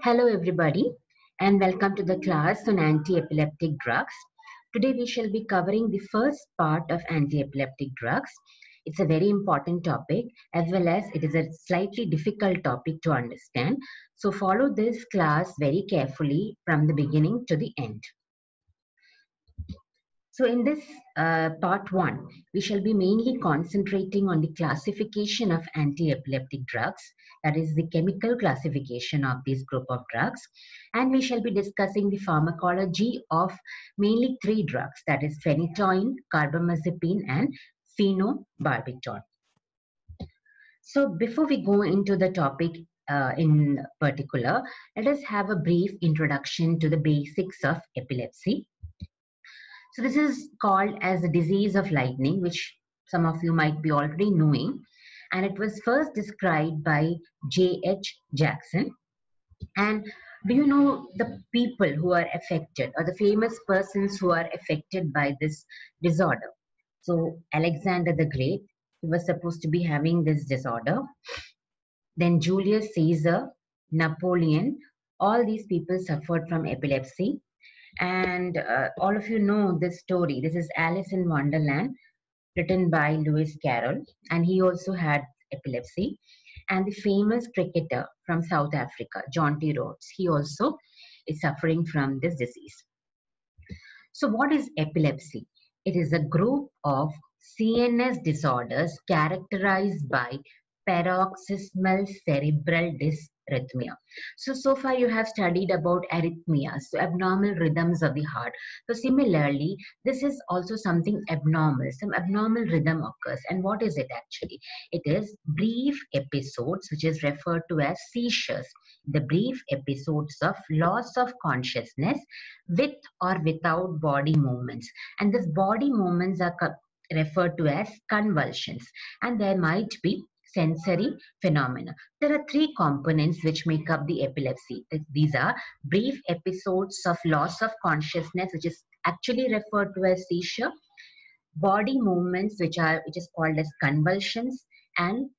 Hello, everybody, and welcome to the class on anti-epileptic drugs. Today, we shall be covering the first part of anti-epileptic drugs. It's a very important topic, as well as it is a slightly difficult topic to understand. So, follow this class very carefully from the beginning to the end. So in this part one, we shall be mainly concentrating on the classification of anti-epileptic drugs, that is the chemical classification of this group of drugs. And we shall be discussing the pharmacology of mainly three drugs, that is phenytoin, carbamazepine, and phenobarbital. So before we go into the topic in particular, let us have a brief introduction to the basics of epilepsy. So this is called as the disease of lightning, which some of you might be already knowing. And it was first described by J.H. Jackson. And do you know the people who are affected or the famous persons who are affected by this disorder? So Alexander the Great, he was supposed to be having this disorder. Then Julius Caesar, Napoleon, all these people suffered from epilepsy. And all of you know this story. This is Alice in Wonderland, written by Lewis Carroll, and he also had epilepsy. And the famous cricketer from South Africa, John T. Rhodes, he also is suffering from this disease. So, what is epilepsy? It is a group of CNS disorders characterized by paroxysmal cerebral dysrhythmia. So far you have studied about arrhythmias, so abnormal rhythms of the heart. So similarly, this is also something abnormal. Some abnormal rhythm occurs. And what is it actually? It is brief episodes, which is referred to as seizures. The brief episodes of loss of consciousness with or without body movements. And these body movements are referred to as convulsions. And there might be sensory phenomena. There are three components which make up the epilepsy. These are brief episodes of loss of consciousness, which is actually referred to as seizure, body movements, which is called as convulsions, and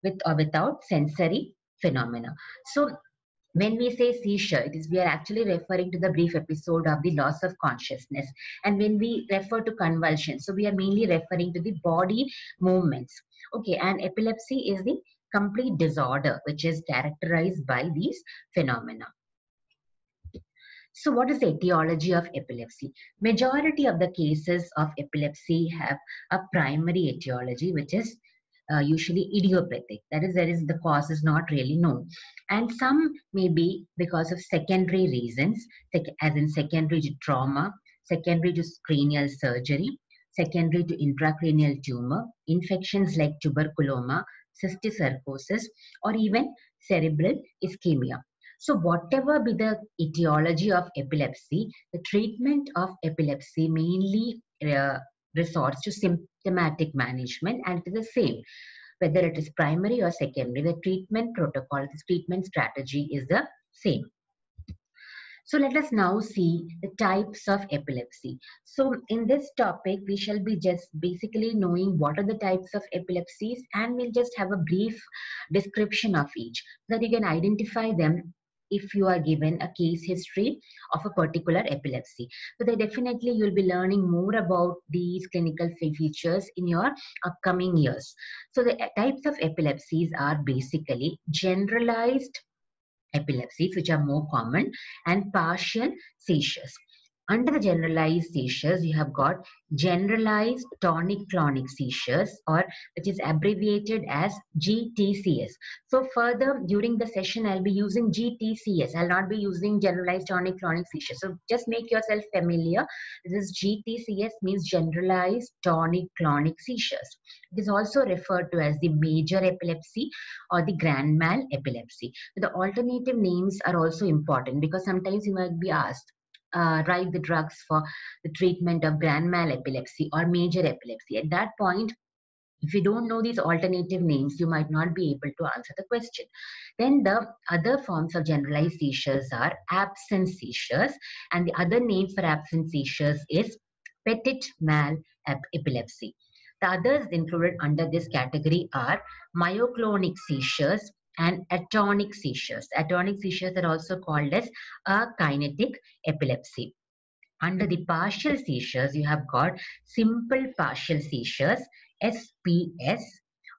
with or without sensory phenomena. So when we say seizure, we are actually referring to the brief episode of the loss of consciousness. And when we refer to convulsion, so we are mainly referring to the body movements. Okay, and epilepsy is the complete disorder which is characterized by these phenomena. So what is the etiology of epilepsy? Majority of the cases of epilepsy have a primary etiology, which is usually idiopathic. That is, the cause is not really known. And some may be because of secondary reasons, as in secondary to trauma, secondary to cranial surgery, secondary to intracranial tumor, infections like tuberculoma, cysticercosis, or even cerebral ischemia. So whatever be the etiology of epilepsy, the treatment of epilepsy mainly resorts to symptomatic management, and it is the same whether it is primary or secondary. The treatment protocol, the treatment strategy is the same. So let us now see the types of epilepsy. So in this topic, we shall be just basically knowing what are the types of epilepsies, and we'll just have a brief description of each so that you can identify them if you are given a case history of a particular epilepsy. So that definitely you'll be learning more about these clinical features in your upcoming years. So the types of epilepsies are basically generalized epilepsies, which are more common, and partial seizures. Under the generalized seizures, you have got generalized tonic-clonic seizures, or which is abbreviated as GTCS. So further during the session, I'll be using GTCS. I'll not be using generalized tonic-clonic seizures. So just make yourself familiar. This is GTCS, means generalized tonic-clonic seizures. It is also referred to as the major epilepsy or the grand mal epilepsy. The alternative names are also important because sometimes you might be asked, write the drugs for the treatment of grand mal epilepsy or major epilepsy. At that point, if you don't know these alternative names, you might not be able to answer the question. Then the other forms of generalized seizures are absence seizures, and the other name for absence seizures is petit mal epilepsy. The others included under this category are myoclonic seizures, and atonic seizures. Atonic seizures are also called as a kinetic epilepsy. Under the partial seizures, you have got simple partial seizures, SPS,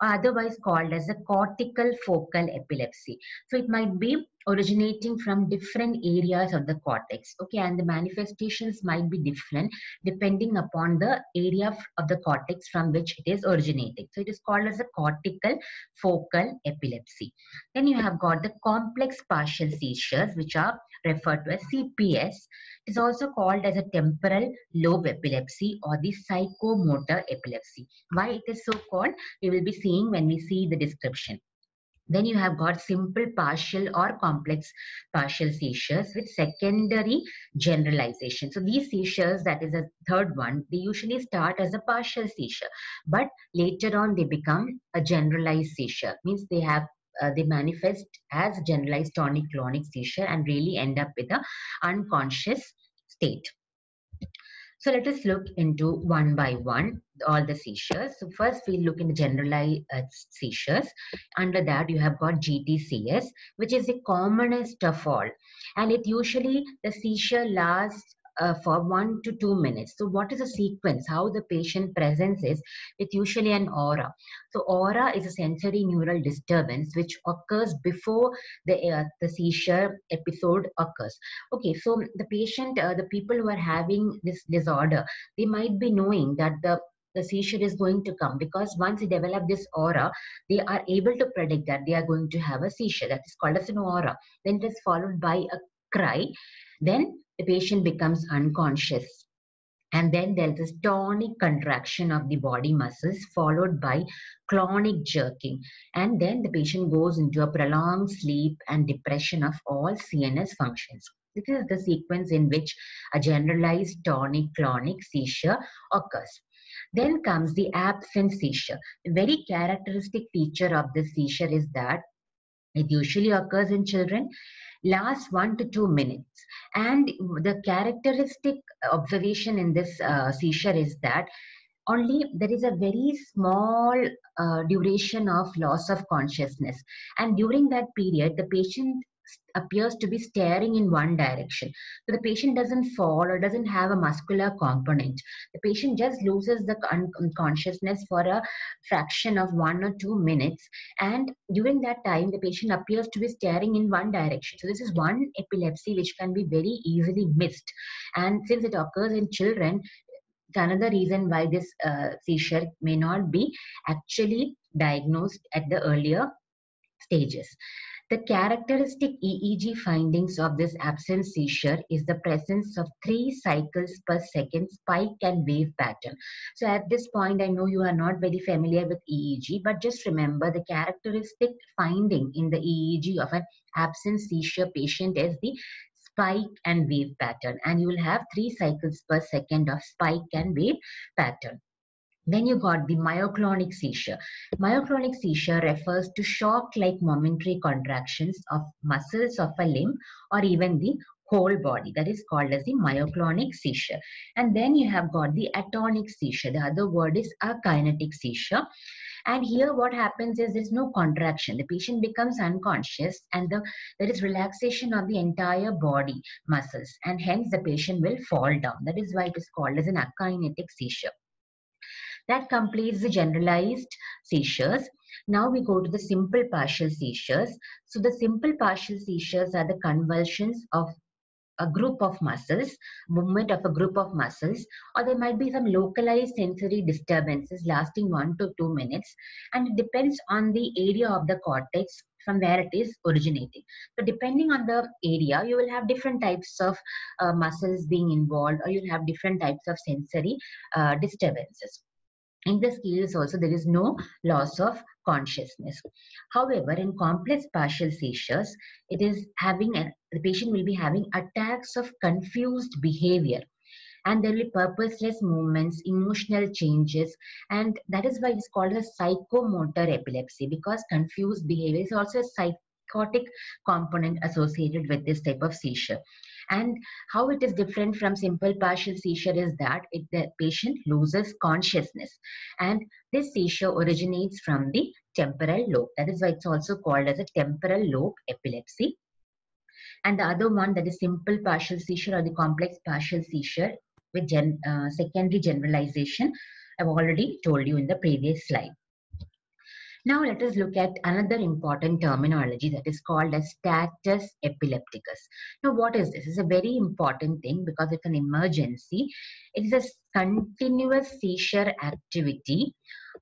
or otherwise called as a cortical focal epilepsy. So it might be originating from different areas of the cortex, okay, and the manifestations might be different depending upon the area of the cortex from which it is originating. So it is called as a cortical focal epilepsy. Then you have got the complex partial seizures, which are referred to as CPS. It is also called as a temporal lobe epilepsy or the psychomotor epilepsy. Why it is so called, we will be seeing when we see the description. Then you have got simple partial or complex partial seizures with secondary generalization. So these seizures, that is a third one, they usually start as a partial seizure, but later on they become a generalized seizure. Means they manifest as generalized tonic-clonic seizure and really end up with a unconscious state. So let us look into one by one all the seizures. So first we'll look into generalized seizures. Under that you have got GTCS, which is the commonest of all. And it usually, the seizure lasts for 1 to 2 minutes. So what is the sequence? How the patient presents is with usually an aura. So aura is a sensory neural disturbance which occurs before the seizure episode occurs. Okay, so the patient, the people who are having this disorder, they might be knowing that the seizure is going to come, because once they develop this aura, they are able to predict that they are going to have a seizure. That is called as an aura. Then it is followed by a cry. Then the patient becomes unconscious. And then there's this tonic contraction of the body muscles followed by clonic jerking. And then the patient goes into a prolonged sleep and depression of all CNS functions. This is the sequence in which a generalized tonic-clonic seizure occurs. Then comes the absent seizure. A very characteristic feature of this seizure is that it usually occurs in children, lasts 1 to 2 minutes. And the characteristic observation in this seizure is that only there is a very small duration of loss of consciousness. And during that period, the patient appears to be staring in one direction. So the patient doesn't fall or doesn't have a muscular component. The patient just loses the consciousness for a fraction of 1 or 2 minutes. And during that time, the patient appears to be staring in one direction. So this is one epilepsy which can be very easily missed. And since it occurs in children, another reason why this seizure may not be actually diagnosed at the earlier stages. The characteristic EEG findings of this absent seizure is the presence of 3 cycles per second spike and wave pattern. So at this point, I know you are not very familiar with EEG, but just remember the characteristic finding in the EEG of an absent seizure patient is the spike and wave pattern, and you will have 3 cycles per second of spike and wave pattern. Then you got the myoclonic seizure. Myoclonic seizure refers to shock-like momentary contractions of muscles of a limb or even the whole body. That is called as the myoclonic seizure. And then you have got the atonic seizure. The other word is a kinetic seizure. And here what happens is there's no contraction. The patient becomes unconscious and there is relaxation of the entire body muscles, and hence the patient will fall down. That is why it is called as an akinetic seizure. That completes the generalized seizures. Now we go to the simple partial seizures. So the simple partial seizures are the convulsions of a group of muscles, movement of a group of muscles, or there might be some localized sensory disturbances lasting 1 to 2 minutes, and it depends on the area of the cortex from where it is originating. So depending on the area, you will have different types of muscles being involved, or you'll have different types of sensory disturbances. In this case also, there is no loss of consciousness. However, in complex partial seizures, the patient will be having attacks of confused behavior, and there will be purposeless movements, emotional changes, and that is why it's called a psychomotor epilepsy, because confused behavior is also a psychotic component associated with this type of seizure. And how it is different from simple partial seizure is that the patient loses consciousness, and this seizure originates from the temporal lobe. That is why it's also called as a temporal lobe epilepsy. And the other one, that is simple partial seizure or the complex partial seizure with secondary generalization, I've already told you in the previous slide. Now let us look at another important terminology that is called as status epilepticus. Now what is this? It's a very important thing because it's an emergency. It is a continuous seizure activity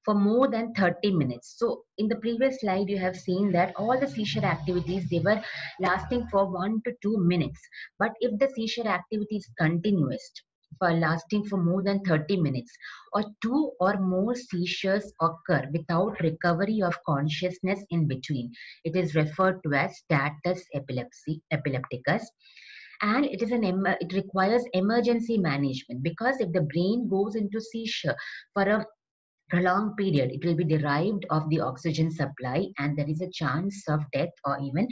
for more than 30 minutes. So in the previous slide, you have seen that all the seizure activities, they were lasting for 1 to 2 minutes. But if the seizure activity is continuous, for lasting for more than 30 minutes, or 2 or more seizures occur without recovery of consciousness in between, it is referred to as status epilepticus. And it requires emergency management, because if the brain goes into seizure for a prolonged period, it will be derived of the oxygen supply, and there is a chance of death or even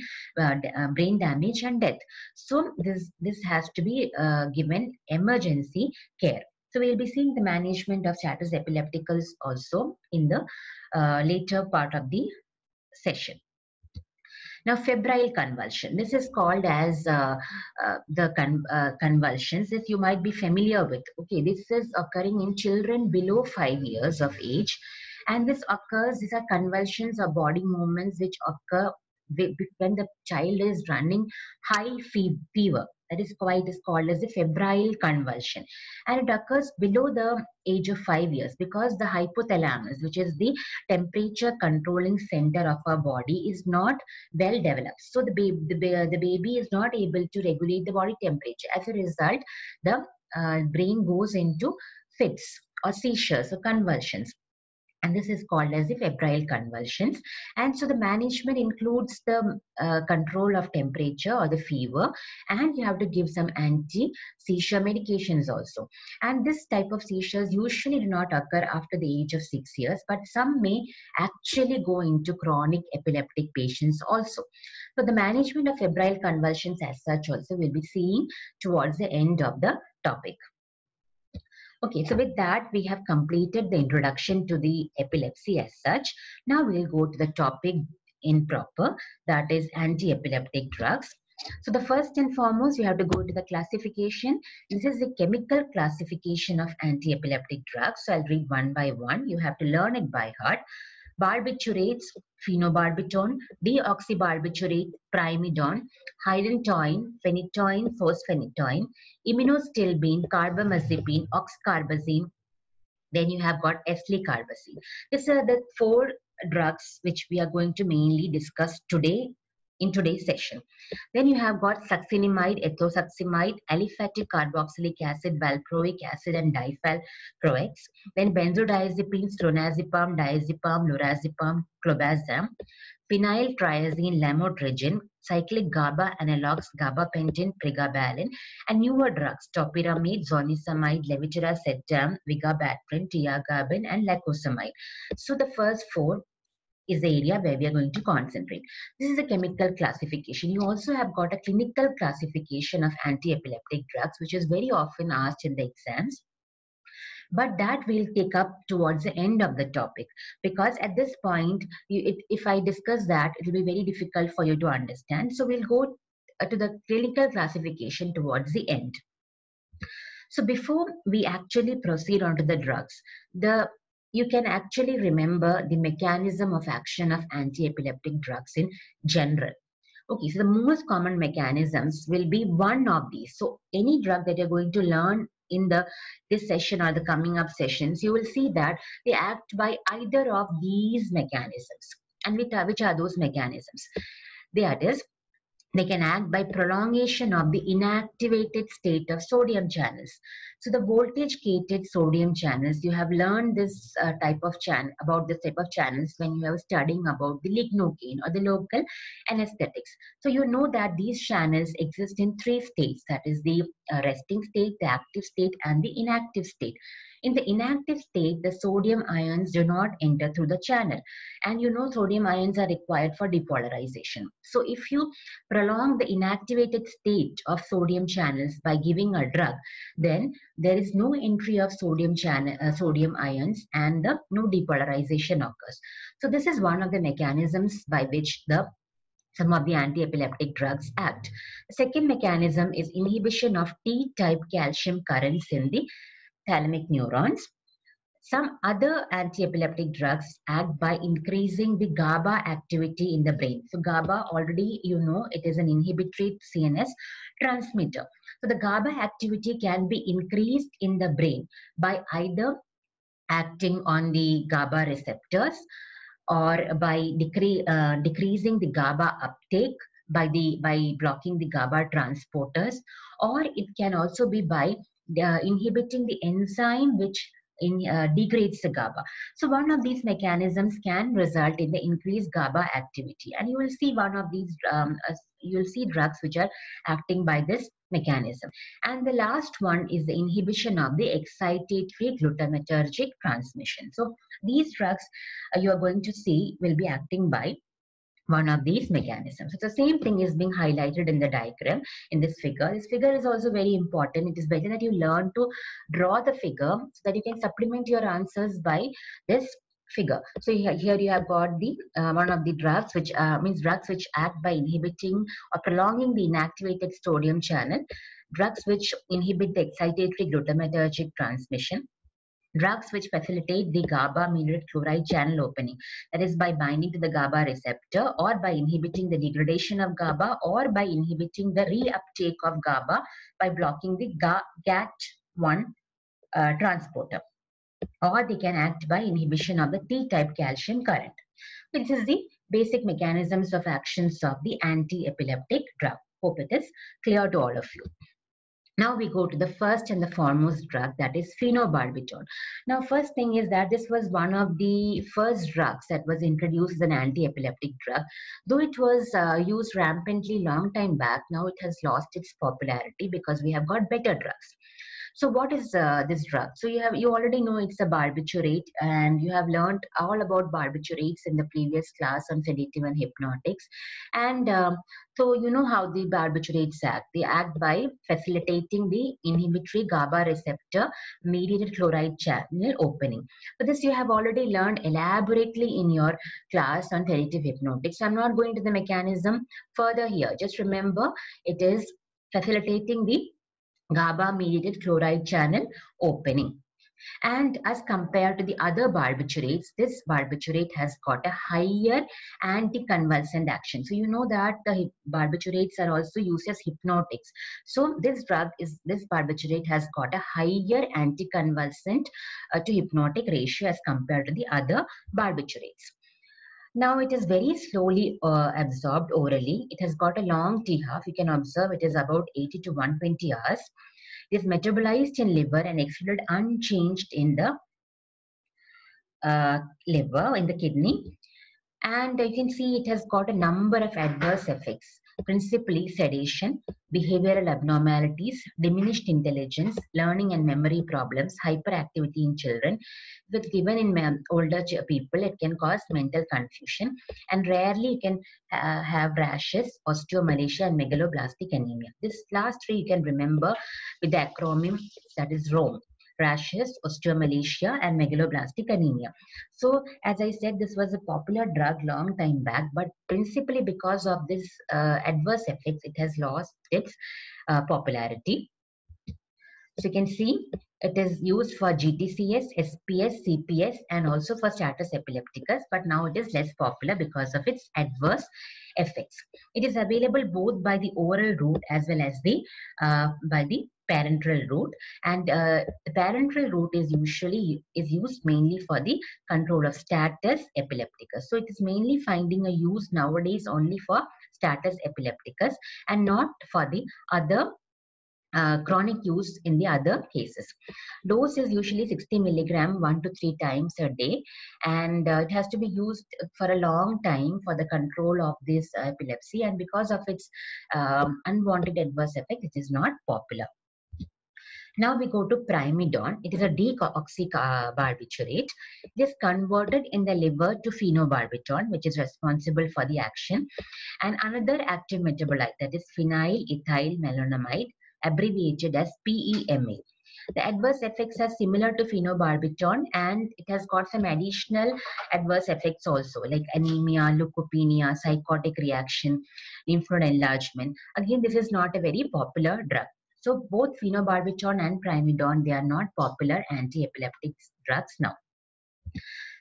brain damage and death. So this has to be given emergency care. So we'll be seeing the management of status epilepticus also in the later part of the session. Now, febrile convulsion. This is called as convulsions. This you might be familiar with. Okay, this is occurring in children below 5 years of age. And these are convulsions or body movements which occur when the child is running high fever. That is why it is called as a febrile convulsion. And it occurs below the age of 5 years because the hypothalamus, which is the temperature controlling center of our body, is not well developed. So the baby is not able to regulate the body temperature. As a result, the brain goes into fits or seizures or convulsions. And this is called as the febrile convulsions. And so the management includes the control of temperature or the fever, and you have to give some anti-seizure medications also. And this type of seizures usually do not occur after the age of 6 years, but some may actually go into chronic epileptic patients also. So the management of febrile convulsions as such also we'll be seeing towards the end of the topic. Okay, so with that, we have completed the introduction to the epilepsy as such. Now we'll go to the topic in proper, that is anti-epileptic drugs. So the first and foremost, you have to go to the classification. This is the chemical classification of anti-epileptic drugs. So I'll read one by one. You have to learn it by heart. Barbiturates, phenobarbital, deoxybarbiturate, primidone, hydantoin, phenytoin, fosphenytoin, immunostilbene, carbamazepine, oxcarbazepine. Then you have got eslicarbazine. These are the 4 drugs which we are going to mainly discuss today in today's session. Then you have got succinimide, ethosuximide, aliphatic carboxylic acid, valproic acid, and difalproex. Then benzodiazepines, clonazepam, diazepam, lorazepam, clobazam, phenyltrazine, lamotrigine, cyclic GABA analogs, gabapentin, pregabalin, and newer drugs, topiramate, zonisamide, levetiracetam, vigabatrin, tiagabin, and lacosamide. So the first 4 is the area where we are going to concentrate. This is a chemical classification. You also have got a clinical classification of anti-epileptic drugs, which is very often asked in the exams. But that we'll take up towards the end of the topic, because at this point, if I discuss that, it will be very difficult for you to understand. So we'll go to the clinical classification towards the end. So before we actually proceed on to the drugs, you can actually remember the mechanism of action of anti-epileptic drugs in general. Okay, so the most common mechanisms will be one of these. So any drug that you're going to learn in this session or the coming up sessions, you will see that they act by either of these mechanisms. And which are those mechanisms? That is They can act by prolongation of the inactivated state of sodium channels. So the voltage gated sodium channels, you have learned this type of channel, about this type of channels when you are studying about the lignocaine or the local anesthetics. So you know that these channels exist in three states, that is the resting state, the active state, and the inactive state. In the inactive state, the sodium ions do not enter through the channel, and you know sodium ions are required for depolarization. So if you prolong the inactivated state of sodium channels by giving a drug, then there is no entry of sodium ions, and no depolarization occurs. So this is one of the mechanisms by which some of the anti-epileptic drugs act. The second mechanism is inhibition of T-type calcium currents in the thalamic neurons. Some other anti-epileptic drugs act by increasing the GABA activity in the brain. So GABA, already you know, it is an inhibitory CNS transmitter. So the GABA activity can be increased in the brain by either acting on the GABA receptors, or by decreasing the GABA uptake by blocking the GABA transporters, or it can also be by inhibiting the enzyme which degrades the GABA. So one of these mechanisms can result in the increased GABA activity, and you will see one of these. You will see drugs which are acting by this mechanism. And the last one is the inhibition of the excitatory glutamatergic transmission. So these drugs you are going to see will be acting by one of these mechanisms. So the same thing is being highlighted in the diagram in this figure. This figure is also very important. It is better that you learn to draw the figure so that you can supplement your answers by this figure. So here you have got the one of the drugs which means drugs which act by inhibiting or prolonging the inactivated sodium channel, drugs which inhibit the excitatory glutamatergic transmission, drugs which facilitate the GABA-mediated chloride channel opening, that is by binding to the GABA receptor, or by inhibiting the degradation of GABA, or by inhibiting the reuptake of GABA by blocking the GAT1 transporter, or they can act by inhibition of the T-type calcium current. This is the basic mechanisms of actions of the anti-epileptic drug. Hope it is clear to all of you. Now we go to the first and the foremost drug, that is phenobarbital. Now first thing is that this was one of the first drugs that was introduced as an anti-epileptic drug. Though it was used rampantly long time back, now it has lost its popularity because we have got better drugs. So what is this drug? So you already know it's a barbiturate, and you have learned all about barbiturates in the previous class on sedative and hypnotics. And so you know how the barbiturates act. They act by facilitating the inhibitory GABA receptor mediated chloride channel opening. But this you have already learned elaborately in your class on sedative hypnotics. So I'm not going to the mechanism further here. Just remember, it is facilitating the GABA-mediated chloride channel opening. And as compared to the other barbiturates, this barbiturate has got a higher anticonvulsant action. So you know that the barbiturates are also used as hypnotics. So this barbiturate has got a higher anticonvulsant to hypnotic ratio as compared to the other barbiturates. Now it is very slowly absorbed orally. It has got a long T-half. You can observe it is about 80 to 120 hours. It is metabolized in liver and excreted unchanged in the liver, in the kidney. And you can see it has got a number of adverse effects, principally sedation, behavioral abnormalities, diminished intelligence, learning and memory problems, hyperactivity in children. If it's given in older people, it can cause mental confusion, and rarely you can have rashes, osteomalacia, and megaloblastic anemia. This last three you can remember with the acronym, that is ROME: rashes, osteomalacia, and megaloblastic anemia. So as I said, this was a popular drug long time back, but principally because of this adverse effects, it has lost its popularity. So you can see it is used for GTCS, SPS, CPS, and also for status epilepticus, but now it is less popular because of its adverse effects. It is available both by the oral route as well as by the parenteral route, and the parenteral route is usually used mainly for the control of status epilepticus. So it is mainly finding a use nowadays only for status epilepticus and not for the other chronic use in the other cases. Dose is usually 60 milligram 1 to 3 times a day, and it has to be used for a long time for the control of this epilepsy, and because of its unwanted adverse effect, it is not popular. Now we go to primidone. It is a deoxybarbiturate. It is converted in the liver to phenobarbital, which is responsible for the action. And another active metabolite, that is phenylethylmalenomide, abbreviated as PEMA. The adverse effects are similar to phenobarbital, and it has got some additional adverse effects also, like anemia, leukopenia, psychotic reaction, lymph node enlargement. Again, this is not a very popular drug. So both phenobarbital and primidone, they are not popular anti-epileptic drugs now.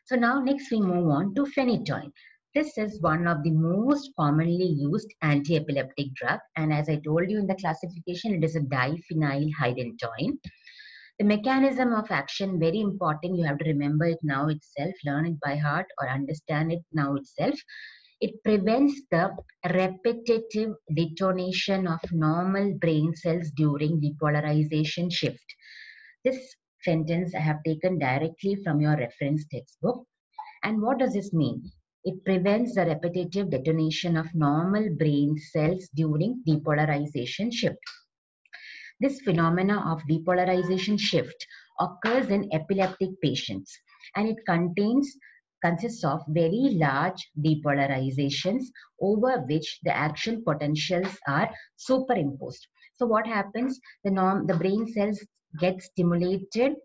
So now next we move on to phenytoin. This is one of the most commonly used anti-epileptic drug, and as I told you in the classification, it is a diphenylhydantoin. The mechanism of action, very important. You have to remember it now itself, learn it by heart or understand it now itself. It prevents the repetitive detonation of normal brain cells during depolarization shift. This sentence I have taken directly from your reference textbook. And what does this mean? It prevents the repetitive detonation of normal brain cells during depolarization shift. This phenomena of depolarization shift occurs in epileptic patients, and it consists of very large depolarizations over which the action potentials are superimposed. So what happens? The brain cells get stimulated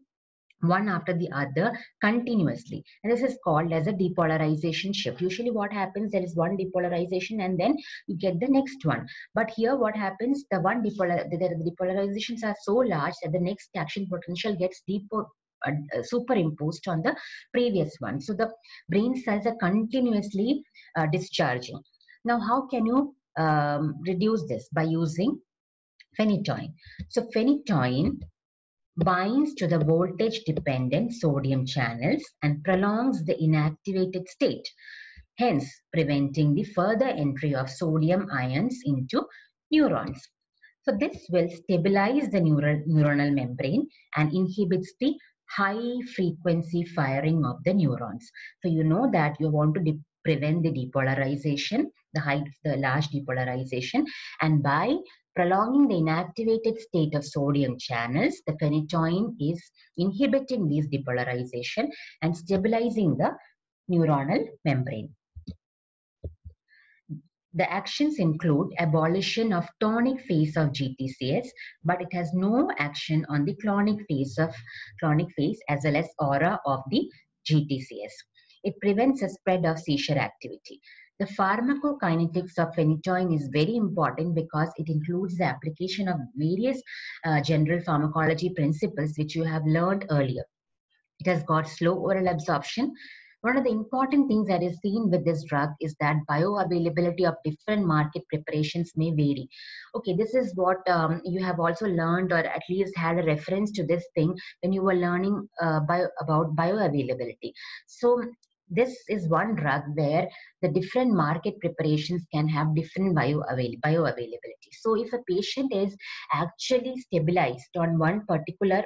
one after the other continuously, and this is called as a depolarization shift. Usually what happens, there is one depolarization and then you get the next one, but here what happens, the depolarizations are so large that the next action potential gets superimposed on the previous one. So the brain cells are continuously discharging. Now how can you reduce this? By using phenytoin. So phenytoin binds to the voltage-dependent sodium channels and prolongs the inactivated state, hence preventing the further entry of sodium ions into neurons. So this will stabilize the neuronal membrane and inhibits the high-frequency firing of the neurons. So you know that you want to prevent the depolarization, the large depolarization, and by prolonging the inactivated state of sodium channels, the phenytoin is inhibiting this depolarization and stabilizing the neuronal membrane. The actions include abolition of tonic phase of GTCS, but it has no action on the clonic phase as well as aura of the GTCS. It prevents the spread of seizure activity. The pharmacokinetics of phenytoin is very important because it includes the application of various general pharmacology principles which you have learned earlier. It has got slow oral absorption. One of the important things that is seen with this drug is that bioavailability of different market preparations may vary. Okay, this is what you have also learned, or at least had a reference to this thing when you were learning about bioavailability. So this is one drug where the different market preparations can have different bioavailability. So if a patient is actually stabilized on one particular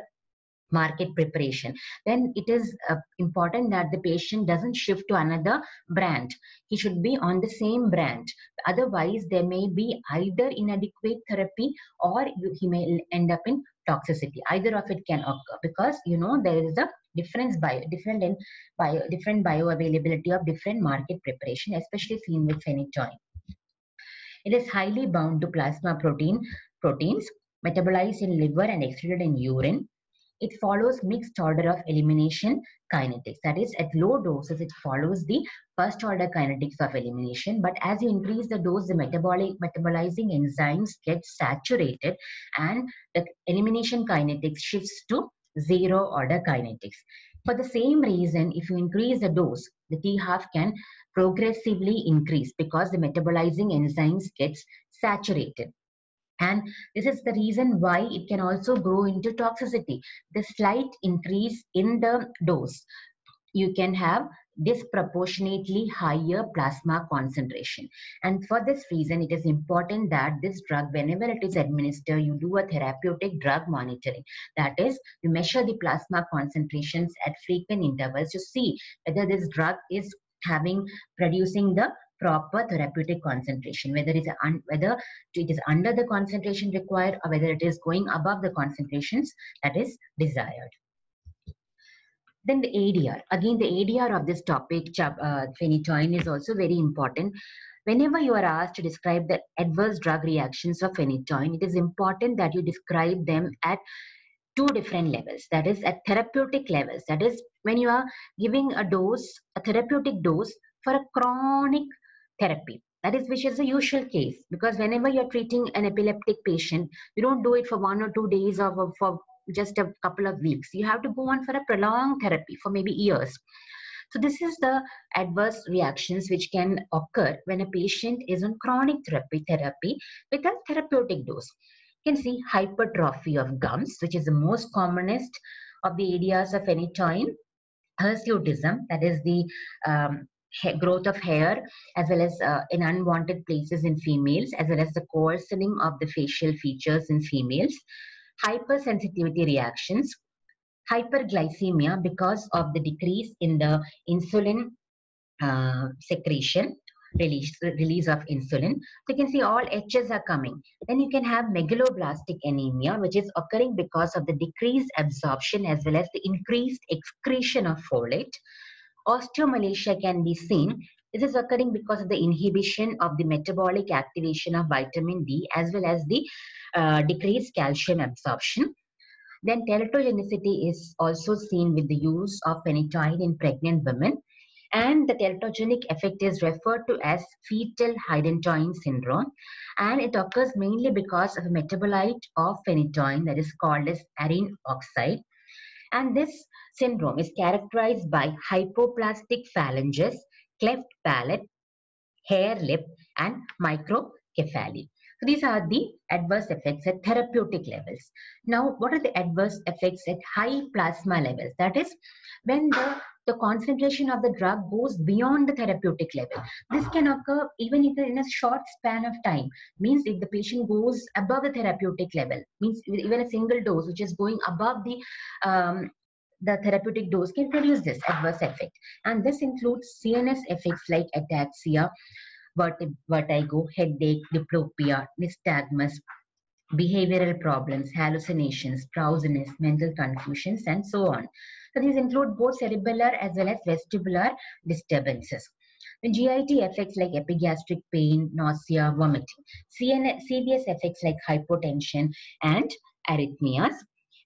market preparation, then it is important that the patient doesn't shift to another brand. He should be on the same brand. Otherwise, there may be either inadequate therapy or he may end up in toxicity. Either of it can occur because there is a different bioavailability of different market preparation, especially seen with phenytoin. It is highly bound to plasma proteins metabolized in liver and excreted in urine. It follows mixed order of elimination kinetics. That is, at low doses, it follows the first order kinetics of elimination. But as you increase the dose, the metabolizing enzymes get saturated and the elimination kinetics shifts to zero order kinetics. For the same reason, if you increase the dose, the T half can progressively increase because the metabolizing enzymes gets saturated. And this is the reason why it can also grow into toxicity. The slight increase in the dose, you can have disproportionately higher plasma concentration. And for this reason, it is important that this drug, whenever it is administered, you do a therapeutic drug monitoring. That is, you measure the plasma concentrations at frequent intervals to see whether this drug is producing the proper therapeutic concentration, whether whether it is under the concentration required or whether it is going above the concentrations that is desired. Then the ADR. Again, the ADR of this topic, phenytoin, is also very important. Whenever you are asked to describe the adverse drug reactions of phenytoin, it is important that you describe them at two different levels. That is, at therapeutic levels. That is, when you are giving a dose, a therapeutic dose for a chronic therapy. That is, which is the usual case. Because whenever you're treating an epileptic patient, you don't do it for 1 or 2 days or for just a couple of weeks. You have to go on for a prolonged therapy for maybe years. So this is the adverse reactions which can occur when a patient is on chronic therapy with a therapeutic dose. You can see hypertrophy of gums, which is the most commonest of the ADRs of phenytoin. Hirsutism, that is the growth of hair, as well as in unwanted places in females, as well as the coarsening of the facial features in females. Hypersensitivity reactions, hyperglycemia because of the decrease in the insulin secretion, release of insulin. So you can see all H's are coming. Then you can have megaloblastic anemia, which is occurring because of the decreased absorption as well as the increased excretion of folate. Osteomalacia can be seen. This is occurring because of the inhibition of the metabolic activation of vitamin D as well as the decreased calcium absorption. Then teratogenicity is also seen with the use of phenytoin in pregnant women. And the teratogenic effect is referred to as fetal hydantoin syndrome. And it occurs mainly because of a metabolite of phenytoin that is called as arine oxide. And this syndrome is characterized by hypoplastic phalanges, cleft palate, hair lip, and microcephaly. So these are the adverse effects at therapeutic levels. Now, what are the adverse effects at high plasma levels? That is, when the concentration of the drug goes beyond the therapeutic level. This can occur even if in a short span of time. Means if the patient goes above the therapeutic level, means even a single dose which is going above the therapeutic dose can produce this adverse effect. And this includes CNS effects like ataxia, vertigo, headache, diplopia, nystagmus, behavioral problems, hallucinations, drowsiness, mental confusions, and so on. So these include both cerebellar as well as vestibular disturbances. The GIT effects like epigastric pain, nausea, vomiting. CVS effects like hypotension and arrhythmias.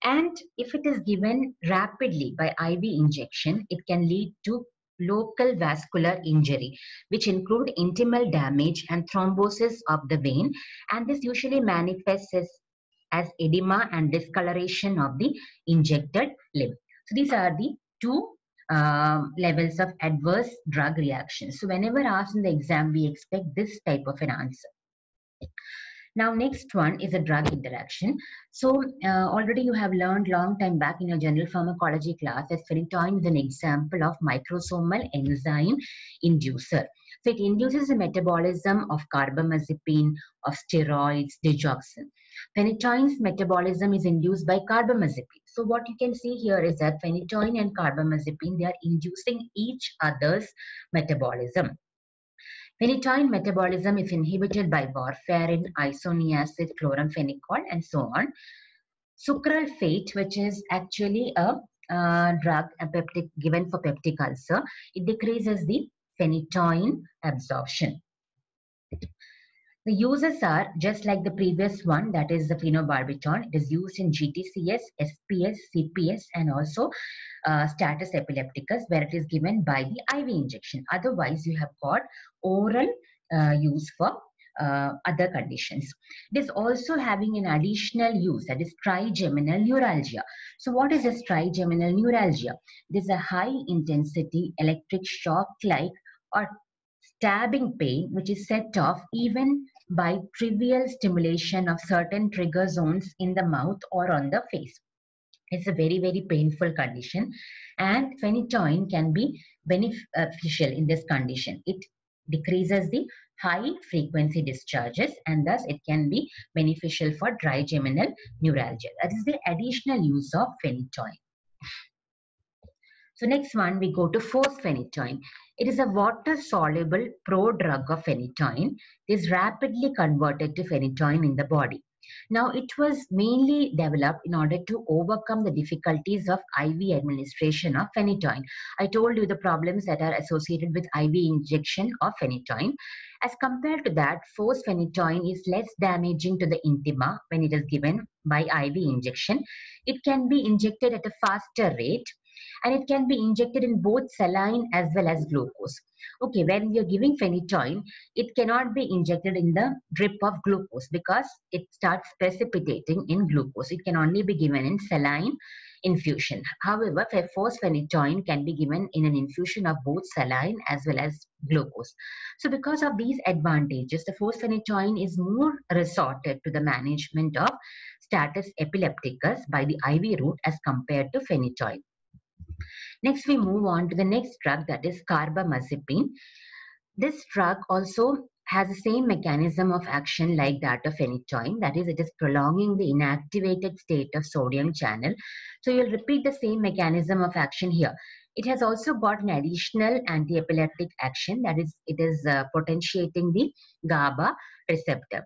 And if it is given rapidly by IV injection, it can lead to local vascular injury, which include intimal damage and thrombosis of the vein. And this usually manifests as edema and discoloration of the injected limb. So these are the two levels of adverse drug reactions. So whenever asked in the exam, we expect this type of an answer. Now, next one is a drug interaction. So already you have learned long time back in your general pharmacology class that phenytoin is an example of microsomal enzyme inducer. So it induces the metabolism of carbamazepine, of steroids, digoxin. Phenytoin's metabolism is induced by carbamazepine. So what you can see here is that phenytoin and carbamazepine, they are inducing each other's metabolism. Phenytoin metabolism is inhibited by warfarin, isoniazid, chloramphenicol, and so on. Sucralfate, which is actually a drug, a peptic given for peptic ulcer, it decreases the phenytoin absorption. The uses are just like the previous one, that is the phenobarbital. It is used in GTCS, SPS, CPS, and also status epilepticus, where it is given by the IV injection. Otherwise, you have got oral use for other conditions. It is also having an additional use, that is trigeminal neuralgia. So what is this trigeminal neuralgia? It is a high intensity electric shock-like or stabbing pain which is set off even by trivial stimulation of certain trigger zones in the mouth or on the face. It's a very, very painful condition, and phenytoin can be beneficial in this condition. It decreases the high frequency discharges, and thus it can be beneficial for trigeminal neuralgia. That is the additional use of phenytoin. So next one, we go to fosphenytoin. It is a water-soluble prodrug of phenytoin. It is rapidly converted to phenytoin in the body. Now, it was mainly developed in order to overcome the difficulties of IV administration of phenytoin. I told you the problems that are associated with IV injection of phenytoin. As compared to that, fosphenytoin is less damaging to the intima when it is given by IV injection. It can be injected at a faster rate, and it can be injected in both saline as well as glucose. Okay, when you're giving phenytoin, it cannot be injected in the drip of glucose because it starts precipitating in glucose. It can only be given in saline infusion. However, fosphenytoin can be given in an infusion of both saline as well as glucose. So because of these advantages, the fosphenytoin is more resorted to the management of status epilepticus by the IV route as compared to phenytoin. Next, we move on to the next drug, that is carbamazepine. This drug also has the same mechanism of action like that of phenytoin. That is, it is prolonging the inactivated state of sodium channel. So you'll repeat the same mechanism of action here. It has also got an additional anti-epileptic action. That is, it is potentiating the GABA receptor.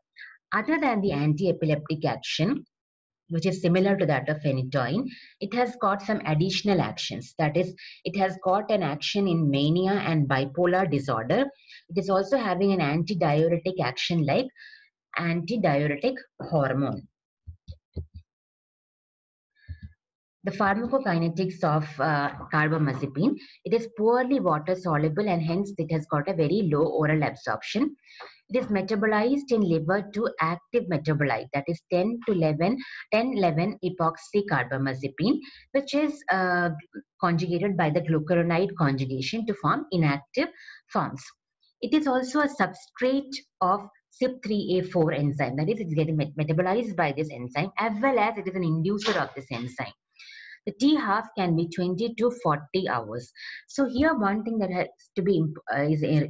Other than the anti-epileptic action, which is similar to that of phenytoin, it has got some additional actions. That is, it has got an action in mania and bipolar disorder. It is also having an antidiuretic action like antidiuretic hormone. The pharmacokinetics of carbamazepine, it is poorly water soluble and hence it has got a very low oral absorption. It is metabolized in liver to active metabolite, that is 10-11 epoxy carbamazepine, which is conjugated by the glucuronide conjugation to form inactive forms. It is also a substrate of CYP3A4 enzyme, that is, it is getting metabolized by this enzyme, as well as it is an inducer of this enzyme. The T half can be 20 to 40 hours. So here one thing that has to be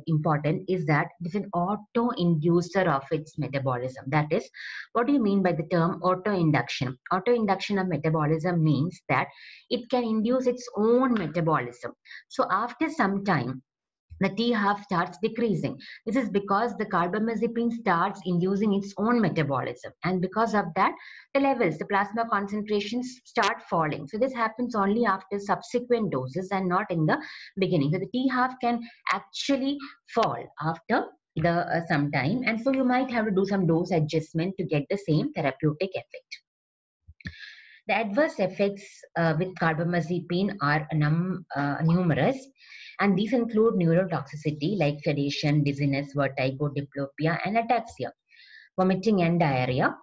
important is that it is an auto-inducer of its metabolism. That is, what do you mean by the term auto-induction? Auto-induction of metabolism means that it can induce its own metabolism. So after some time, the T half starts decreasing. This is because the carbamazepine starts inducing its own metabolism, and because of that, the levels, the plasma concentrations start falling. So this happens only after subsequent doses and not in the beginning. So the T half can actually fall after the some time, and so you might have to do some dose adjustment to get the same therapeutic effect. The adverse effects with carbamazepine are numerous, and these include neurotoxicity like sedation, dizziness, vertigo, diplopia, and ataxia, vomiting and diarrhea,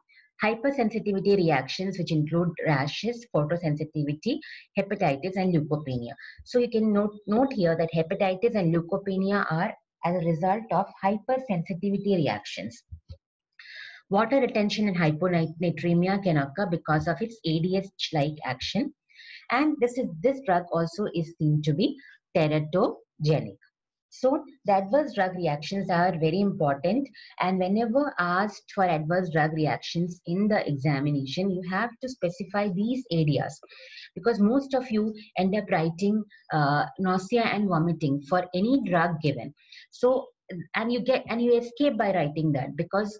hypersensitivity reactions which include rashes, photosensitivity, hepatitis, and leukopenia. So you can note here that hepatitis and leukopenia are as a result of hypersensitivity reactions. Water retention and hyponatremia can occur because of its ADH-like action, and this drug also is seen to be teratogenic. So the adverse drug reactions are very important, and whenever asked for adverse drug reactions in the examination, you have to specify these areas, because most of you end up writing nausea and vomiting for any drug given. So and you escape by writing that, because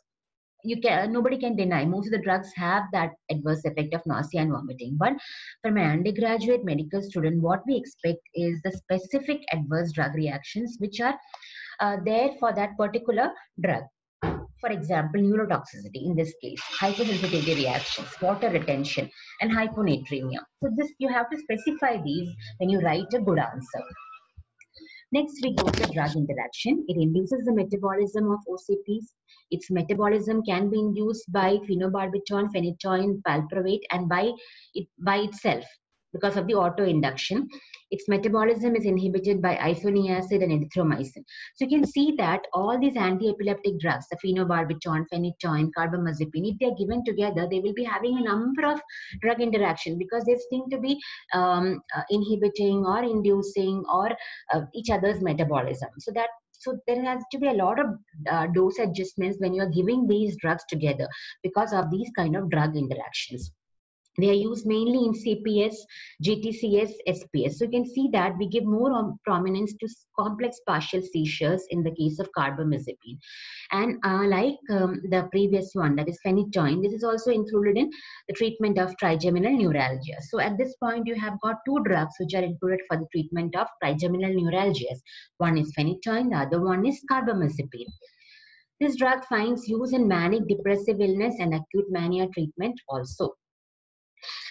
nobody can deny most of the drugs have that adverse effect of nausea and vomiting. But for my undergraduate medical student, what we expect is the specific adverse drug reactions which are there for that particular drug. For example, neurotoxicity, in this case, hypersensitivity reactions, water retention, and hyponatremia. So this, you have to specify these when you write a good answer. Next, we go to drug interaction. It induces the metabolism of OCPs. Its metabolism can be induced by phenobarbital, phenytoin, valproate, and by itself. because of the autoinduction. Its metabolism is inhibited by isoniazid and erythromycin. So you can see that all these anti-epileptic drugs, the phenobarbital, phenytoin, carbamazepine, if they are given together, they will be having a number of drug interaction because they seem to be inhibiting or inducing or each other's metabolism. So there has to be a lot of dose adjustments when you are giving these drugs together because of these kind of drug interactions. They are used mainly in CPS, GTCS, SPS. So you can see that we give more prominence to complex partial seizures in the case of carbamazepine. And like the previous one, that is phenytoin, this is also included in the treatment of trigeminal neuralgia. So at this point, you have got two drugs which are included for the treatment of trigeminal neuralgias. One is phenytoin, the other one is carbamazepine. This drug finds use in manic depressive illness and acute mania treatment also.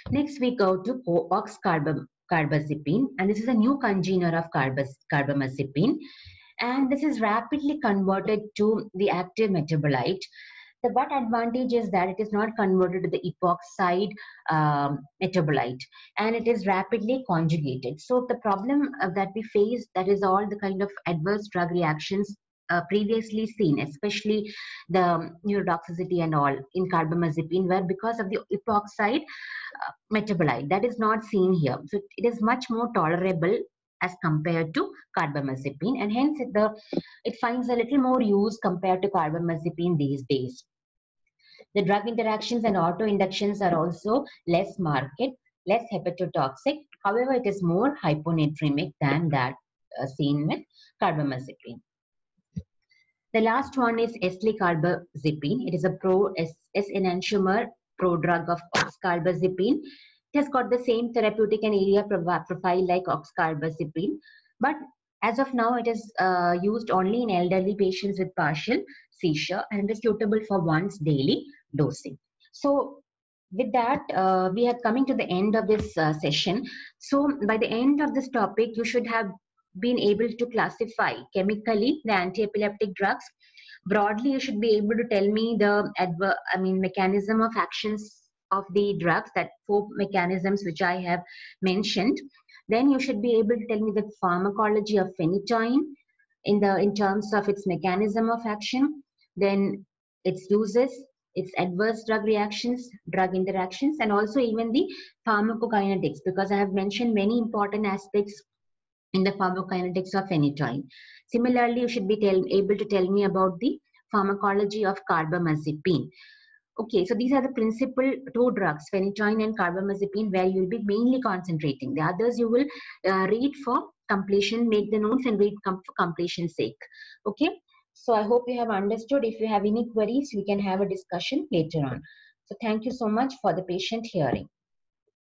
Next, we go to carbazepine, and this is a new congener of carbamazepine, and this is rapidly converted to the active metabolite. The what advantage is that it is not converted to the epoxide metabolite, and it is rapidly conjugated. So the problem that we face, that is all the kind of adverse drug reactions previously seen, especially the neurotoxicity and all in carbamazepine, where because of the epoxide metabolite, that is not seen here. So it is much more tolerable as compared to carbamazepine, and hence it finds a little more use compared to carbamazepine these days. The drug interactions and autoinductions are also less marked, less hepatotoxic. However, it is more hyponatremic than that seen with carbamazepine. The last one is eslicarbazepine. It is a S-enantiomer prodrug of oxcarbazepine. It has got the same therapeutic and area profile like oxcarbazepine, but as of now, it is used only in elderly patients with partial seizure, and it is suitable for once daily dosing. So with that, we are coming to the end of this session. So by the end of this topic, you should have been able to classify chemically the anti-epileptic drugs. Broadly, you should be able to tell me the mechanism of actions of the drugs, that 4 mechanisms which I have mentioned. Then you should be able to tell me the pharmacology of phenytoin in terms of its mechanism of action, then its uses, its adverse drug reactions, drug interactions, and also even the pharmacokinetics, because I have mentioned many important aspects in the pharmacokinetics of phenytoin. Similarly, you should be able to tell me about the pharmacology of carbamazepine. Okay, so these are the principal 2 drugs, phenytoin and carbamazepine, where you will be mainly concentrating. The others you will read for completion, make the notes and read for completion's sake. Okay, so I hope you have understood. If you have any queries, we can have a discussion later on. So thank you so much for the patient hearing.